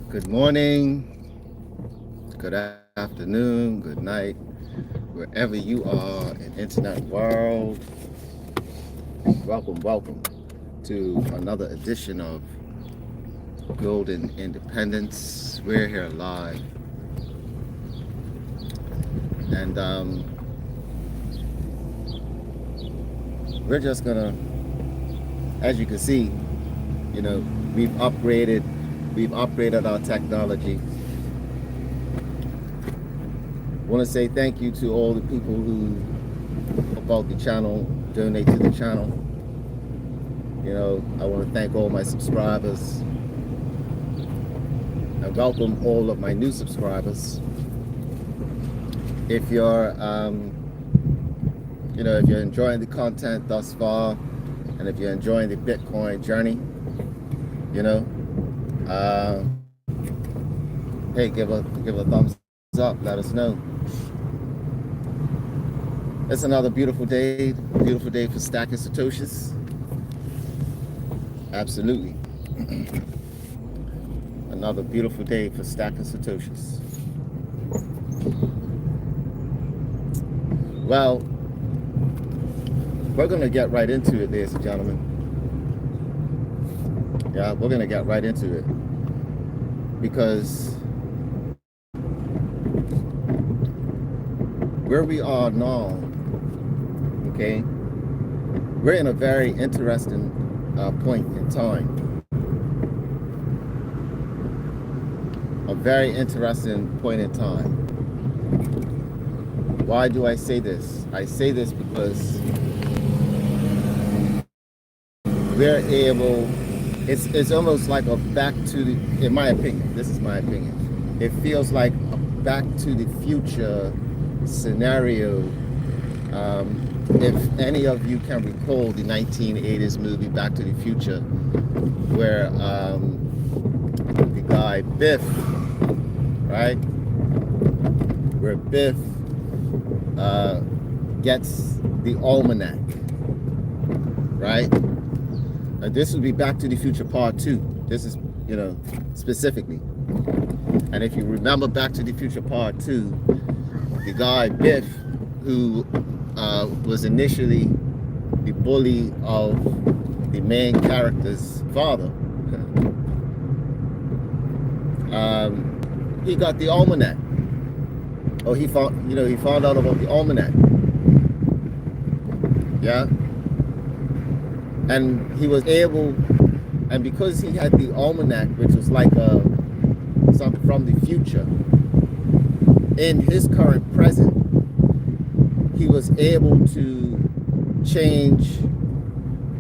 Good morning, good afternoon, good night, wherever you are in the internet world. Welcome to another edition of Golden Independence. We're here live, and we're just gonna, as you can see, we've upgraded our technology. I want to say thank you to all the people who help out the channel, donate to the channel. I want to thank all my subscribers. I welcome all of my new subscribers. If you're, if you're enjoying the content thus far, and if you're enjoying the Bitcoin journey, hey, give a thumbs up. Let us know. It's another beautiful day for stacking Satoshis. Absolutely. Another beautiful day for stacking Satoshis. Well, we're going to get right into it, ladies and gentlemen. Yeah, we're going to get right into it. Because where we are now, okay, we're in a very interesting point in time. A very interesting point in time. Why do I say this? I say this because we're able, it's almost like a back to the, in my opinion, this is my opinion, it feels like a back to the future scenario. If any of you can recall the 1980s movie Back to the Future, where the guy Biff, right, where Biff gets the almanac, right? This would be Back to the Future Part 2. This is, specifically. And if you remember Back to the Future Part 2, the guy Biff, who was initially the bully of the main character's father, he got the almanac. Or he found out about the almanac. Yeah. And he was able, and because he had the almanac, which was like something from the future, in his current present, he was able to change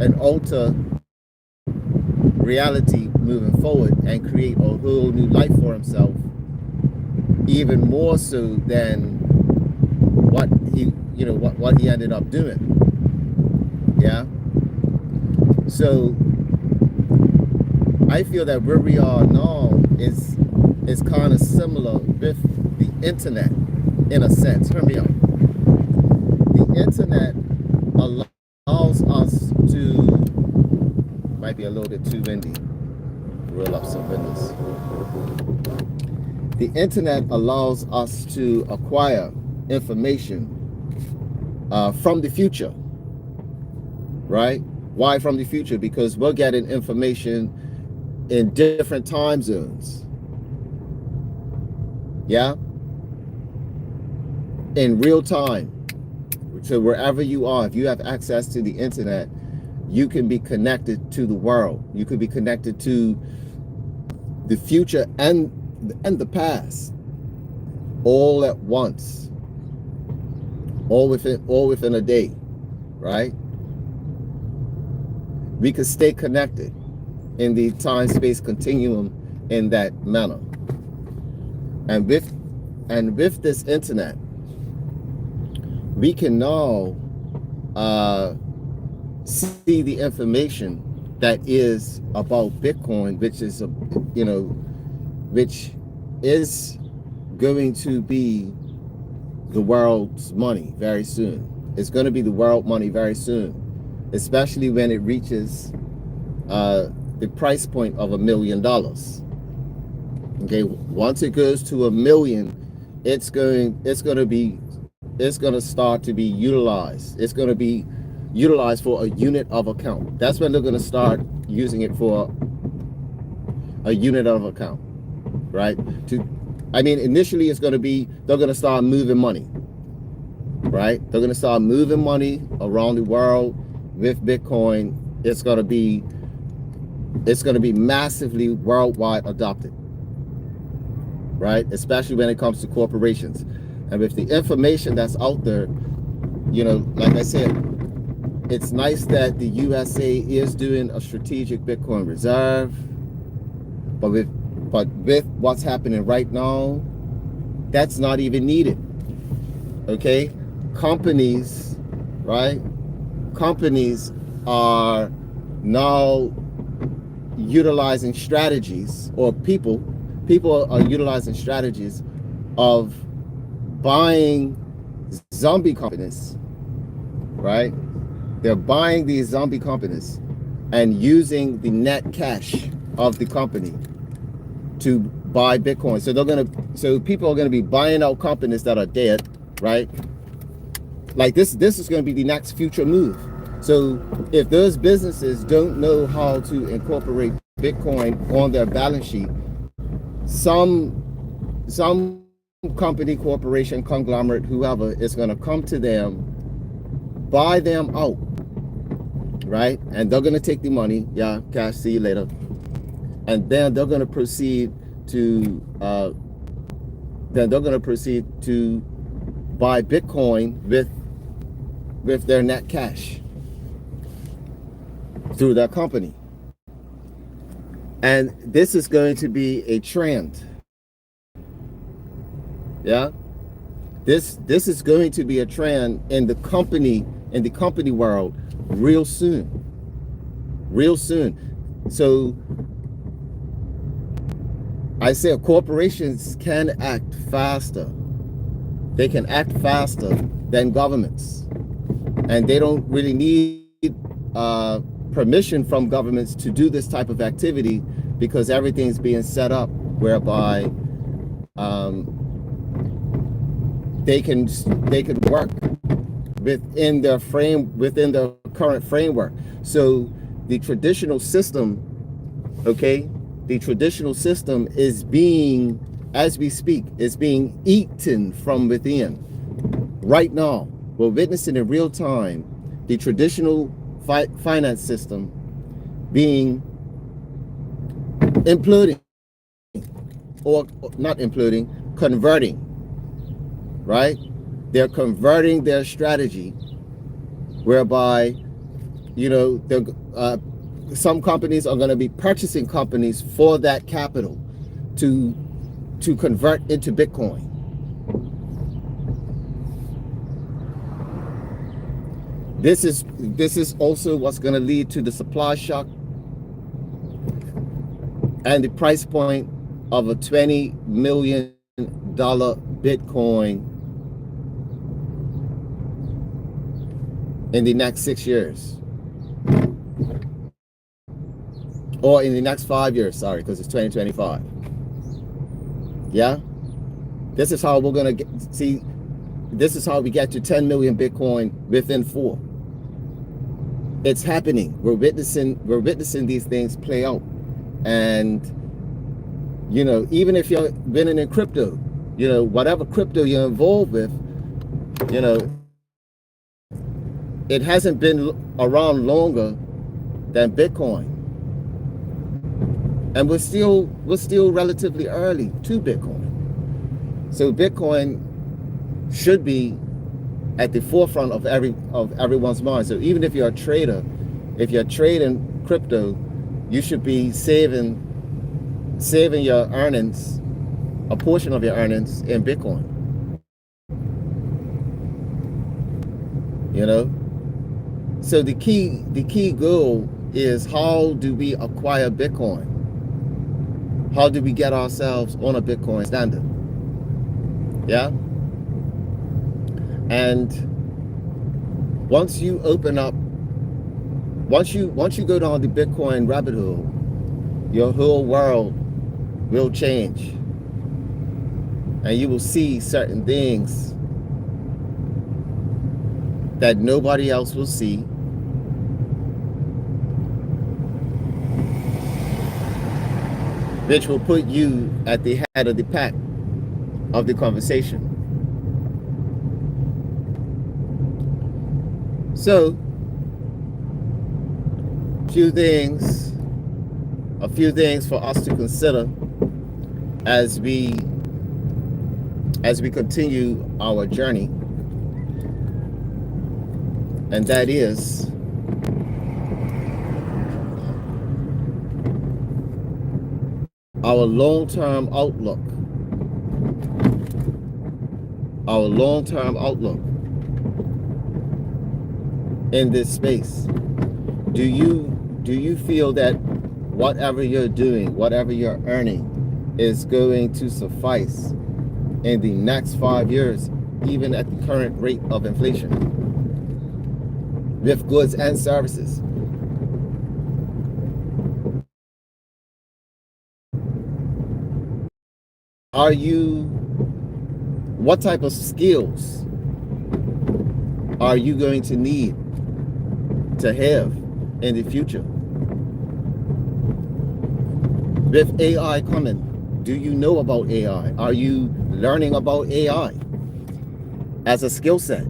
and alter reality moving forward and create a whole new life for himself, even more so than what he ended up doing. Yeah. So I feel that where we are now is kind of similar with the internet, in a sense. Hear me out. The internet allows us to, might be a little bit too windy, roll up some windows. The internet allows us to acquire information from the future, right? Why from the future? Because we're getting information in different time zones. Yeah? In real time. So wherever you are, if you have access to the internet, you can be connected to the world. You could be connected to the future and the past, all at once, all within a day, right? We could stay connected in the time-space continuum in that manner. And with this internet, we can now see the information that is about Bitcoin, which is going to be the world's money very soon. It's going to be the world money very soon, especially when it reaches the price point of $1 million. Okay, once it goes to 1 million, it's going to start to be utilized. It's going to be utilized for a unit of account. That's when they're going to start using it for a unit of account, right? Initially it's going to be, they're going to start moving money, right? They're going to start moving money around the world with Bitcoin. It's going to be massively worldwide adopted, right? Especially when it comes to corporations. And with the information that's out there, like I said, it's nice that the USA is doing a strategic Bitcoin reserve, but with what's happening right now, that's not even needed. Okay, companies, right? Companies are now utilizing strategies, or people are utilizing strategies of buying zombie companies, right? They're buying these zombie companies and using the net cash of the company to buy Bitcoin. So people are gonna be buying out companies that are dead, right? Like this is gonna be the next future move. So if those businesses don't know how to incorporate Bitcoin on their balance sheet, some company, corporation, conglomerate, whoever is going to come to them, buy them out, right? And they're going to take the money, yeah, cash, see you later. And then they're going to proceed to buy Bitcoin with their net cash through their company. And this is going to be a trend. Yeah, this is going to be a trend in the company world real soon. So I say corporations can act faster. They can act faster than governments, and they don't really need permission from governments to do this type of activity, because everything's being set up whereby they can work within their current framework. So the traditional system, okay, is being, as we speak, is being eaten from within. Right now, we're witnessing in real time the traditional finance system being imploding, or not imploding, converting, right? They're converting their strategy whereby, some companies are going to be purchasing companies for that capital to convert into Bitcoin. This is also what's going to lead to the supply shock and the price point of a $20 million Bitcoin in the next 6 years, or in the next 5 years, sorry, because it's 2025. Yeah, this is how we're gonna see. This is how we get to 10 million Bitcoin within 4. It's happening. We're witnessing these things play out. And even if you're winning in crypto, whatever crypto you're involved with, it hasn't been around longer than Bitcoin. And we're still relatively early to Bitcoin. So Bitcoin should be at the forefront of everyone's mind. So even if you're a trader, if you're trading crypto, you should be saving your earnings, a portion of your earnings, in Bitcoin. So the key goal is, how do we acquire Bitcoin? How do we get ourselves on a Bitcoin standard? Yeah. And once you go down the Bitcoin rabbit hole, your whole world will change. And you will see certain things that nobody else will see. Which will put you at the head of the pack of the conversation. So, a few things for us to consider as we continue our journey, and that is our long-term outlook. Our long-term outlook in this space. Do you feel that whatever you're doing, whatever you're earning, is going to suffice in the next 5 years, even at the current rate of inflation, with goods and services? What type of skills are you going to need to have in the future? With AI coming, do you know about AI? Are you learning about AI as a skill set?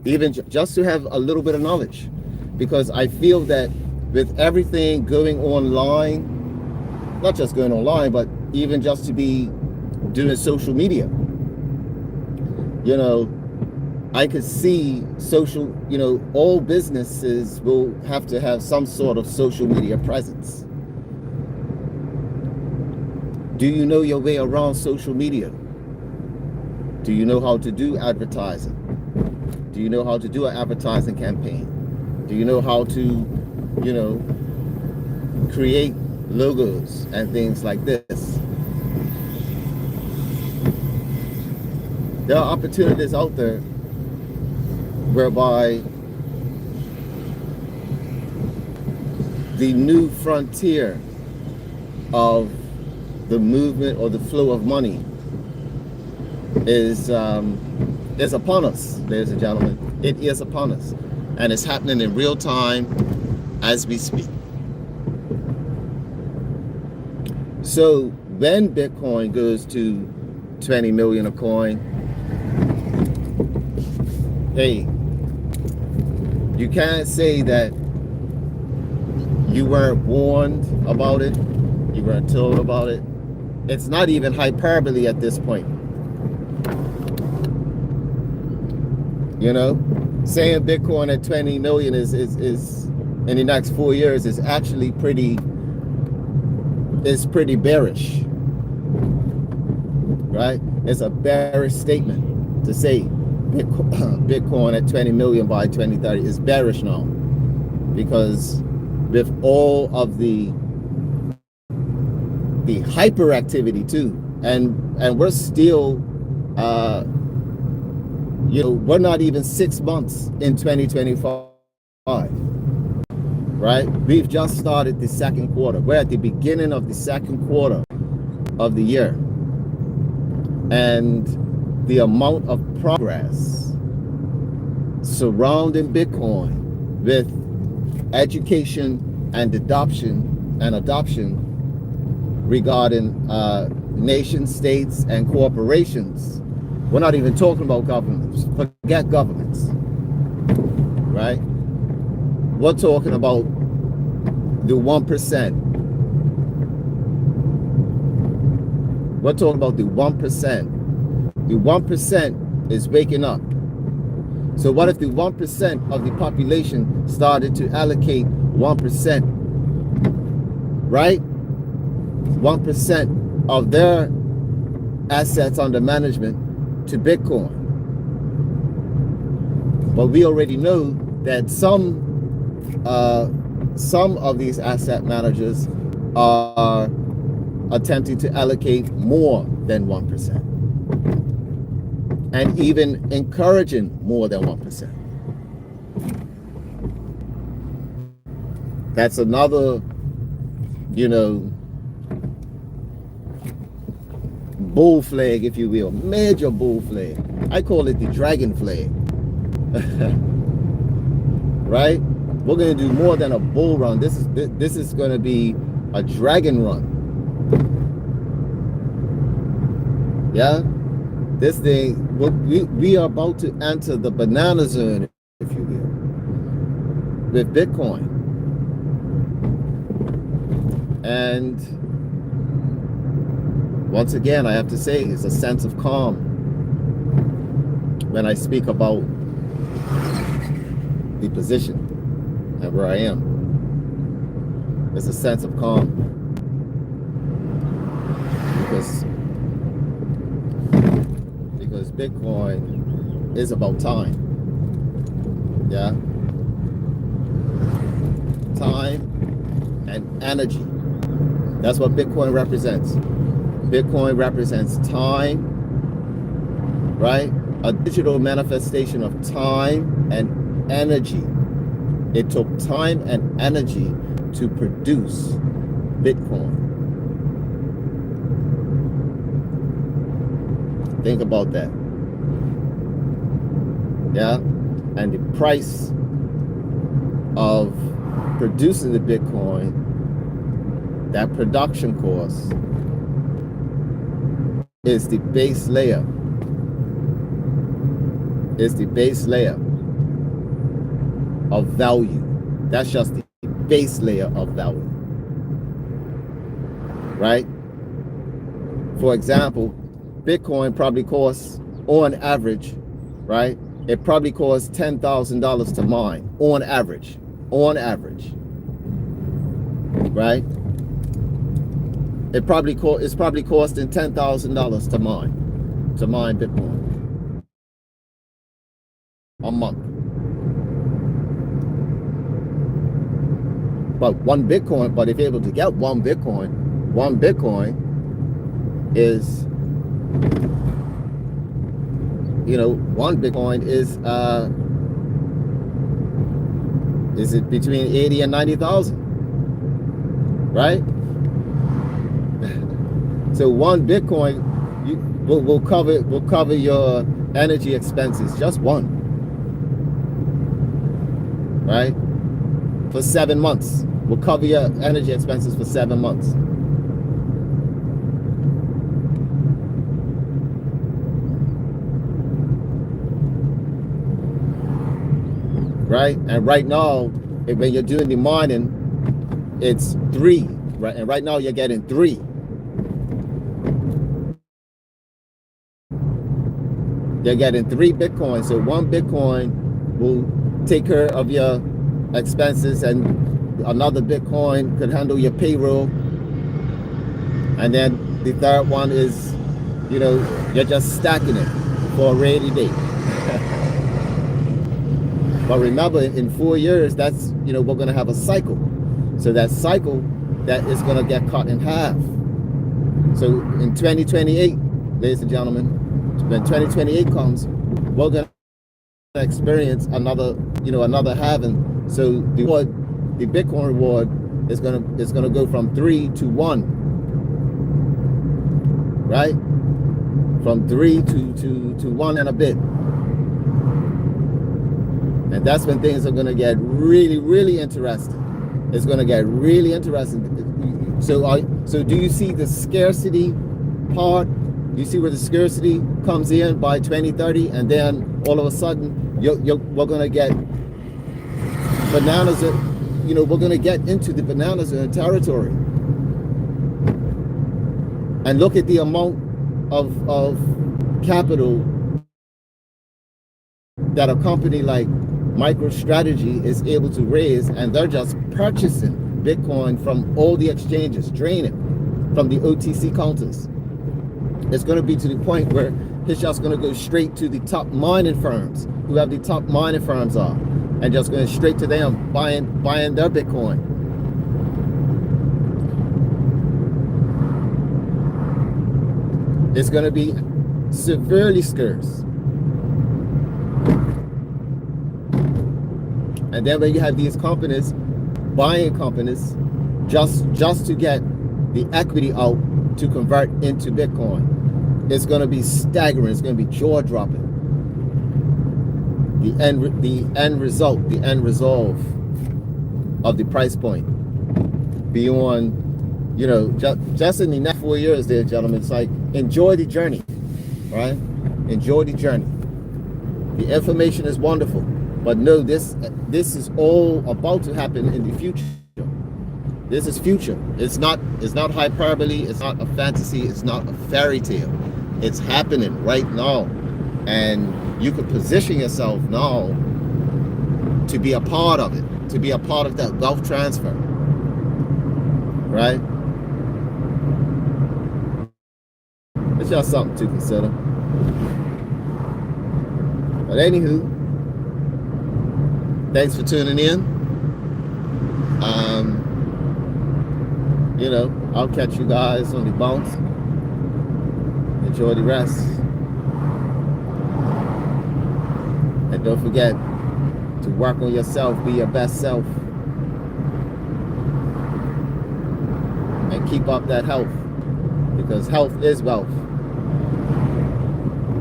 Even just to have a little bit of knowledge. Because I feel that with everything going online, not just going online, but even just to be doing social media, I could see all businesses will have to have some sort of social media presence. Do you know your way around social media? Do you know how to do advertising? Do you know how to do an advertising campaign? Do you know how to, create logos and things like this? There are opportunities out there whereby the new frontier of the movement or the flow of money is upon us, ladies and gentlemen. It is upon us, and it's happening in real time as we speak. So when Bitcoin goes to 20 million a coin, hey, you can't say that you weren't warned about it, you weren't told about it. It's not even hyperbole at this point. Saying Bitcoin at 20 million is in the next 4 years is actually pretty bearish, right? It's a bearish statement to say Bitcoin at 20 million by 2030 is bearish now, because with all of the hyperactivity too, and we're still we're not even 6 months in 2025, right? We've just started the second quarter. We're at the beginning of the second quarter of the year, and the amount of progress surrounding Bitcoin with education and adoption regarding nation states and corporations. We're not even talking about governments. Forget governments, right? We're talking about the 1%. We're talking about the 1%. The 1% is waking up. So what if the 1% of the population started to allocate 1%, right? 1% of their assets under management to Bitcoin. But we already know that some of these asset managers are attempting to allocate more than 1%, and even encouraging more than 1%. That's another, bull flag, if you will, major bull flag. I call it the dragon flag. Right? We're going to do more than a bull run. This is going to be a dragon run. Yeah? This thing, we are about to enter the banana zone, if you will, with Bitcoin. And once again, I have to say, it's a sense of calm when I speak about the position and where I am. It's a sense of calm because Bitcoin is about time. Yeah, time and energy. That's what Bitcoin represents. Bitcoin represents time, right? A digital manifestation of time and energy. It took time and energy to produce Bitcoin. Think about that. Yeah? And the price of producing the Bitcoin, that production cost, is the base layer. Is the base layer of value. That's just the base layer of value. Right? For example, Bitcoin probably costs, on average, right? It probably costs $10,000 to mine, on average. On average. Right? It's probably costing $10,000 to mine Bitcoin a month. But if you're able to get one Bitcoin is, one Bitcoin is it between 80 and 90,000, right? So one Bitcoin will cover your energy expenses, just one, right? For 7 months. Will cover your energy expenses for 7 months. Right? And right now, when you're doing the mining, it's 3. Right? And right now you're getting 3. You're getting 3 Bitcoins. So one Bitcoin will take care of your expenses, and another Bitcoin could handle your payroll. And then the third one is, you're just stacking it for a rainy day. But remember, in 4 years, that's, we're going to have a cycle. So that cycle, that is going to get cut in half. So in 2028, ladies and gentlemen, when 2028 comes, we're going to experience another halving. So the Bitcoin reward is gonna go from 3 to 1, right? From 3 to 1 and a bit, and that's when things are gonna get really, really interesting. It's gonna get really interesting. So do you see the scarcity part? You see where the scarcity comes in by 2030, and then all of a sudden we're gonna get bananas. We're gonna get into the banana zone territory. And look at the amount of capital that a company like MicroStrategy is able to raise, and they're just purchasing Bitcoin from all the exchanges, draining from the OTC counters. It's going to be to the point where it's just going to go straight to the top mining firms, who have the top mining firms are, and just going straight to them buying their Bitcoin. It's going to be severely scarce. And then when you have these companies buying companies just to get the equity out to convert into Bitcoin. It's going to be staggering. It's going to be jaw-dropping. The end result, the end resolve of the price point beyond, you know, just in the next 4 years there, gentlemen. It's like, enjoy the journey, right? Enjoy the journey. The information is wonderful, but no, this is all about to happen in the future. This is future. It's not hyperbole. It's not a fantasy. It's not a fairy tale. It's happening right now, and you could position yourself now to be a part of it, to be a part of that wealth transfer, right? It's just something to consider. But anywho, thanks for tuning in. You know, I'll catch you guys on the bounce. Enjoy the rest. And don't forget to work on yourself, be your best self. And keep up that health, because health is wealth.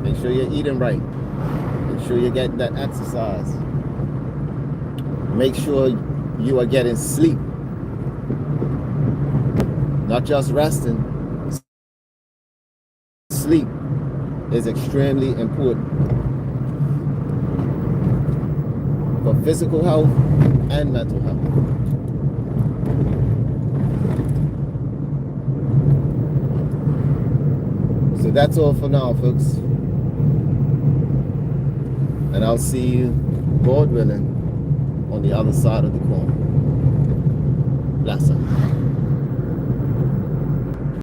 Make sure you're eating right. Make sure you're getting that exercise. Make sure you are getting sleep. Not just resting. Sleep is extremely important for physical health and mental health. So that's all for now, folks. And I'll see you, God willing, on the other side of the corner. Blessings.